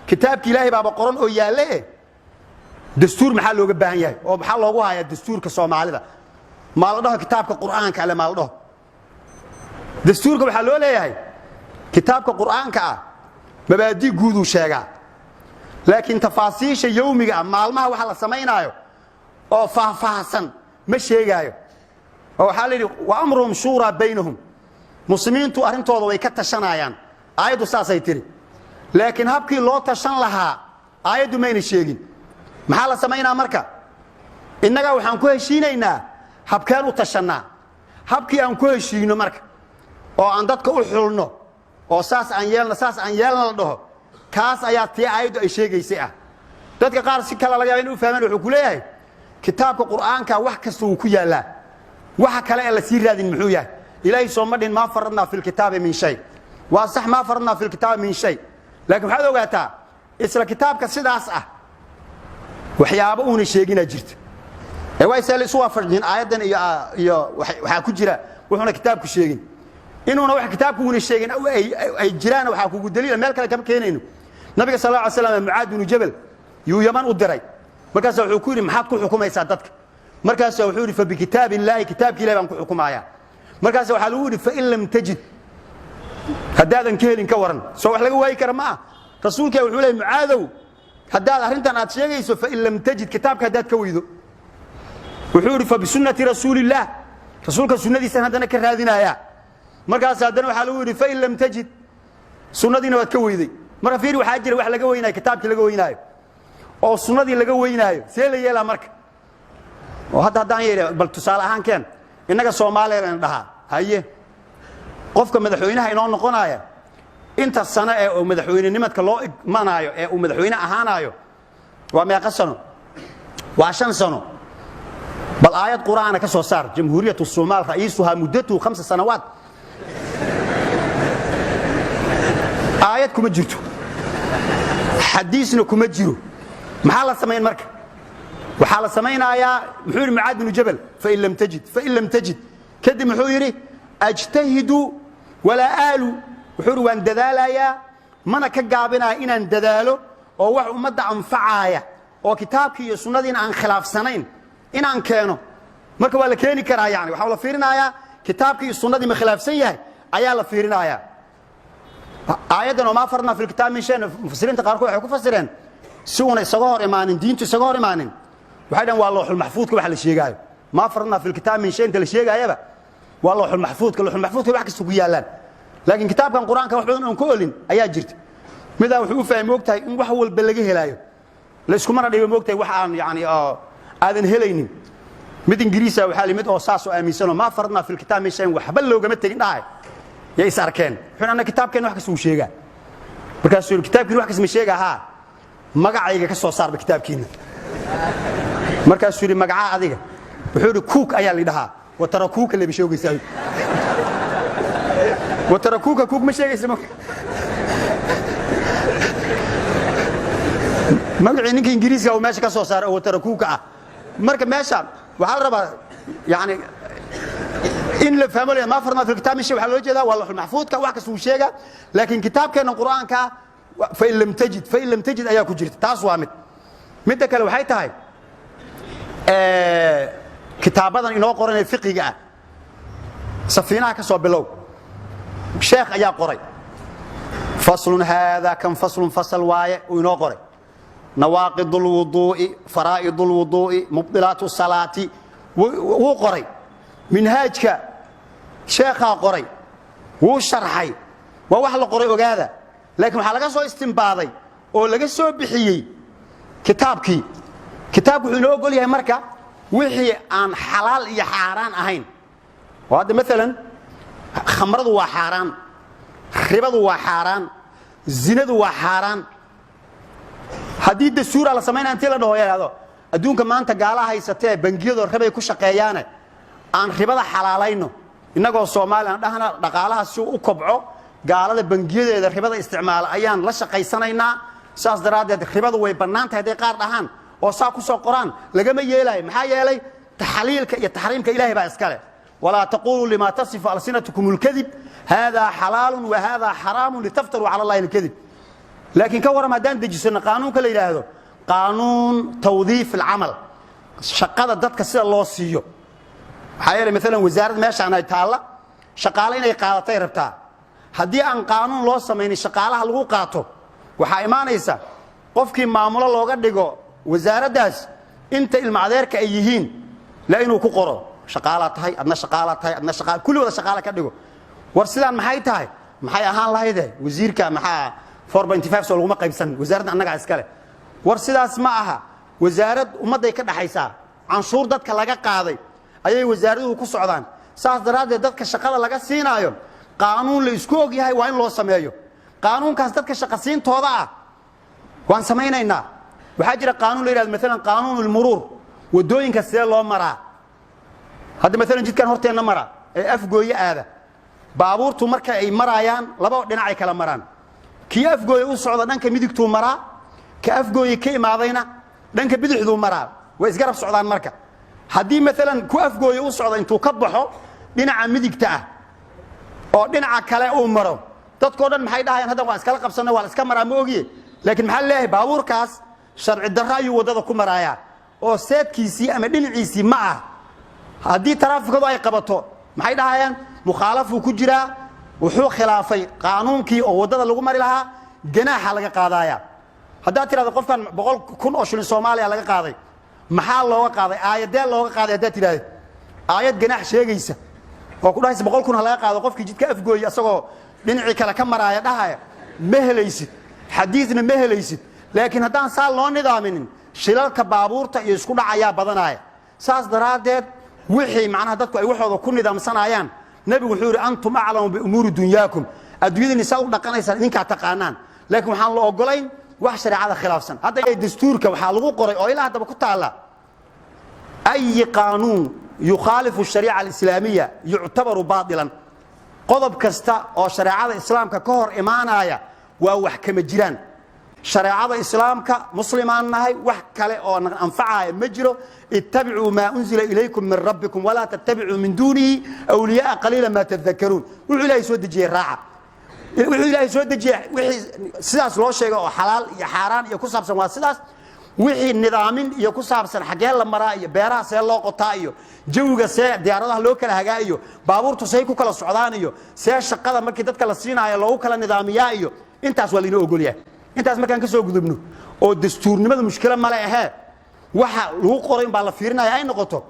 kitaabki ilaahay baa qoran oo yaale dastuur maxaa looga baahan yahay oo maxaa loogu hayaa dastuurka Soomaalida ma la dhaho kitaabka Quraanka ale ma la dhaho dastuurka waxa loo leeyahay kitaabka Quraanka ah mabaadi guud uu sheegaa laakiin tafaasiisha yawmiga maalmaha waxa la sameeynayo oo faahfaahsan ma sheegayo oo waxa la yiri wa amruhum shura baynahum muslimiintu arintooda way ka tashanayaan aayadu saasay tiri laakiin habkii loo tashan lahaa aayadu ma sheegin maxaa la sameeynaa marka innaga waxaan ku heshiinaynaa habkeen u tashanaa habkii aan ku heshiino marka oo aan dadka u xulno oo saas aan yeelna la dhaho kaas ayaa tii aayadu ay sheegaysay ah dadka qaar si kala laga yaabay inuu fahmaan wuxuu ku leeyahay kitaabka Quraanka wax kasta uu ku yaalaa waxa kale ee la sii raadin muxuu yahay ilaahay soo ma dhin ma faradna fil kitaabi min shay wa sax ma faradna fil kitaabi min shay laakiin waxaad ogaataa isla kitaabka sidaas ah waxyaabo uu sheegina jirto ee way seel isu waafaqin aayadan iyo waxa ku jira wuxuuna kitaabku sheegin inuuna wax kitaabku uu sheegin ay jiraan waxa kugu daliil meel kale kama keenayno nabiga sallallahu alayhi wasallam muaad bin jabal yu yaman u diray markaas wuxuu ku yiri maxaad ku xukumaysaa dadka markaas wuxuu yiri fa bi kitaabillahi kitaabki ilaahay baan ku xukumaaya markaas waxa lagu yiri fa in lam tajid hadaadan ka helin ka waran soo wax laga waayay karmaa rasuulka wuxuu leeyahay muaadow hadaad arintan aad sheegayso fa in lam tajid kitaabka hadaad ka weydo wuxuu yiri fa bi sunnati rasuulillah rasuulka sunnadiisa hadana ka raadinaya markaas hadana waxa lagu yiri fa in lam tajid sunnadina waad ka weyday marka fiir waxa jira wax laga weynaayo kitaabki laga weynaayo oo sunnadii laga weynaayo see la yeelaa marka oo hadaan yeelay bal tusaale ahaan keen inaga Soomaaliyeed dhaha haye qofka madaxweynaha inoo noqonaya inta sano ee madaxweynenimadka loo igmanayo ee uu madaxweyne ahaanayo waa meeqa sano waa 5 sano bal aayad quraana ka soo saar jamhuuriyadda Soomaal ra'iisuha muddatu 5 sanawaat aayad kuma jirto xadiisna kuma jiro maxaa la sameyn marka waxa la sameynayaa muxuu yiri muaad bin jabal fa in lam tajid kadib muxuu yiri ajtahidu wala aalu wuxuu waan dadaalaya mana ka gaabinaa inaan dadaalo oo wax umada anfacaya oo kitaabkii iyo sunnadiina aan khilaafsanayn inaan keeno marka waa la keeni karaa yaani waxa la fiirinayaa kitaabkii iyo sunnadii ma khilaafsan yahay ayaa la fiirinayaa aayadan ma farna fil kitaab min shay mufassiriinta qaar waxay ku fasireen si uu isaga hor imaanin diintu isaga hor imaanin waxay dhan waa looxul mahfuudka wax la sheegayo ma farna fil kitaab min shay inta la sheegayaba waa looxul mahfuudka wax kasta ku yaalaan laakiin kitaabkan quraanka wax badan oo ku olin ayaa jirta midaa wuxuu fahmay ogtahay in wax walba laga helayo la isku mar dhigo ogtahay wax aan yaani aadan helaynin mid ingiriisi waxa limid oo saas oo aaminsan ma farna fil kitaab min shay waxba loogama tagin dhahay yay sarkeen xuna kitaabkeen wax ka soo sheega markaas uu kitaabkii wax ka soo sheega ha magacayga ka soo saarba kitaabkiina markaas uu magaca adiga wuxuu yiri cook ayaa la dhahaa wa tarakuuka la bishoogaysaa wa tarakuuka cook ma sheegaysa magaci ninka ingiriisiga oo meesha ka soo saaray oo tarakuuka ah marka meesha waxa la rabaa yaani in la fahmo ma farna fil kitaab shay waxa loo jeedaa waa looxul mahfuudka wax ka soo sheega laakiin kitaabkeena quraanka fa in lam tajid ayaa ku jirta taas waa mid kale waxay tahay kitaabadan inoo qoran ee fiqiga ah safiinaha ka soo bilow sheekh ayaa qoray faslun hada kan faslun fasal waaye oo inoo qoray nawaaqidul wudu'i faraa'idul wudu'i mubtilatu salati wuu qoray minhaajka sheekha qoray wuu sharxay waa wax la qoray ogaada laakiin waxa laga soo istinbaaday oo laga soo bixiyay kitaabku wuxuu inoo ogol yahay marka wixii aan xalaal iyo xaraan ahayn wada midalan khamradu waa xaraan ribadu waa xaraan zinadu waa xaraan hadii dastuur la sameeyay inta la dhahoyado adduunka maanta gaalaha haysatee bangiyada ribay ku shaqeeyaan aan ribada xalaalayno inagoo Soomaaliland dhahna dhaqaalaha si uu kobco gaalada bangiyadeeda ribada isticmaal ayaan la shaqeysanaynaa saas daraadeed ribadu way banaantahay haday qaar dhahan oo saa ku soo qoraan lagama yeelay maxaa yeelay taxliilka iyo tahriimka ilaahay baa iskale wala taqulu lima tasifu alsinatukum alkadhib hada halal wa hada haram litaftaru ala allahi alkadhib لكن كورم هدان دجسنا قانون كلا يلاهدو قانون توظيف العمل شقادة دتك سيدا الله سيو حيالي مثلا وزارة ماشي عنا يتعالى شقالين اي قادتين ربطا هدي ان قانون الله سميني شقالها لغو قاتو وحا ايمانيسا قفكي معمولا لوغا ديغو وزارة داس انت المعذيرك ايهين لانو كقرو شقالات هاي ادنا شقالات هاي ادنا شقال كل ودا شقالة كديغو ورسلان محاي تاي محاي اهان لاهيده وزيرك محا 4.5 سو لغو ما قيبسن وزارة انغا اسكاله ورسلاس ما اها وزارة ummaday ka dhaxaysa canshuur dadka laga qaaday ayay wasaaraduhu ku socdaan saas daradeed dadka shaqada laga siinaayo qaanuun la isku og yahay waa in loo sameeyo qaanuunkaas dadka shaqasiintooda ah waan sameeynayna waxa jira qaanuun la yiraahdo mesela qaanuunul muruur wadooyinka sidee loo maraa hadda mesela jidkan horteena mara ee afgooyo aada baabuurtu marka ay marayaan laba dhinac ay kala maraan kii afgooyo u socda dhanka midigtuu maraa ka afgooyo ka imaadayna dhanka bidixdu maraa way isgarab socdaan marka hadii mesela ku afgooyo u socdo intuu ka baxo dhinaca midigta ah oo dhinaca kale uu maro dadkoo dhan maxay dhahayaan hadda waa iskala qabsanay waa iska maraa ma ogiye laakiin maxaa leeyahay baabuurkaas sharci darro ayuu wadada ku maraaya oo seedkiisii ama dhinaciisii ma ah hadii taraafikadu ay qabato maxay dhahayaan mukhaalafuu ku jiraa wuxuu khilaafay qaanuunkii oo wadada lagu mari lahaa ganaaxa laga qaadaya hadda tiraado qofkan 100,000 oo shilin Soomaaliya laga qaaday maxaa looga qaaday aayadee looga qaaday hadda tiraado aayad ganaax sheegaysa oo ku dhahaysa 100,000 laga qaado qofkii jidka afgooyay asagoo dhinacii kale ka maraaya dhahaya ma helaysid xadiisna ma helaysid laakiin haddaan saa loo nidaaminin shilalka baabuurta iyo isku dhacaya badanaya saas daraadeed wixii macnaha dadku ay waxooda ku nidaamsanayaan nabigu wuxuu yiri antum a'lamu bi umuri dunyaakum adduunyada nisaa u dhaqanaysan idinka taqaanaan laakiin waxaan la ogolayn wax shariicada khilaafsan hadda ay dastuurka waxa lagu qoray oo ilaa hadaba ku taala ay qaanuun yukhalifu shariica al-islaamiyya yu'tabaru baatilan qodob kasta oo shariicada islaamka ka hor imaanaya waa wax kama jiraan shariicada islaamka muslimaan nahay wax kale oo anfacaya ma jiro ittabi'u ma unzila ilaykum min rabbikum wala tattabi'u min dunihi awliya qalilan ma tadhakkarun wuxuu ilaahay soo dejiyay raaca wuxuu ilaahay soo dejiyay wixii sidaas loo sheego oo xalaal iyo xaaraan iyo ku saabsan waa sidaas wixii nidaamin iyo ku saabsan xagee la maraa iyo beeraha see loo qotaa iyo jawiga see diyaaradaha loo kala hagaayo baabuurtu say ku kala socdaan iyo see shaqada markii dadka la siinaayo loo kala nidaamiyaa iyo intaas waa liinoo ogol yahay intaas markaan ka soo gudubno oo dastuurnimada mushkilad ma leh waxa lagu qoray in baa la fiirinaya ay noqoto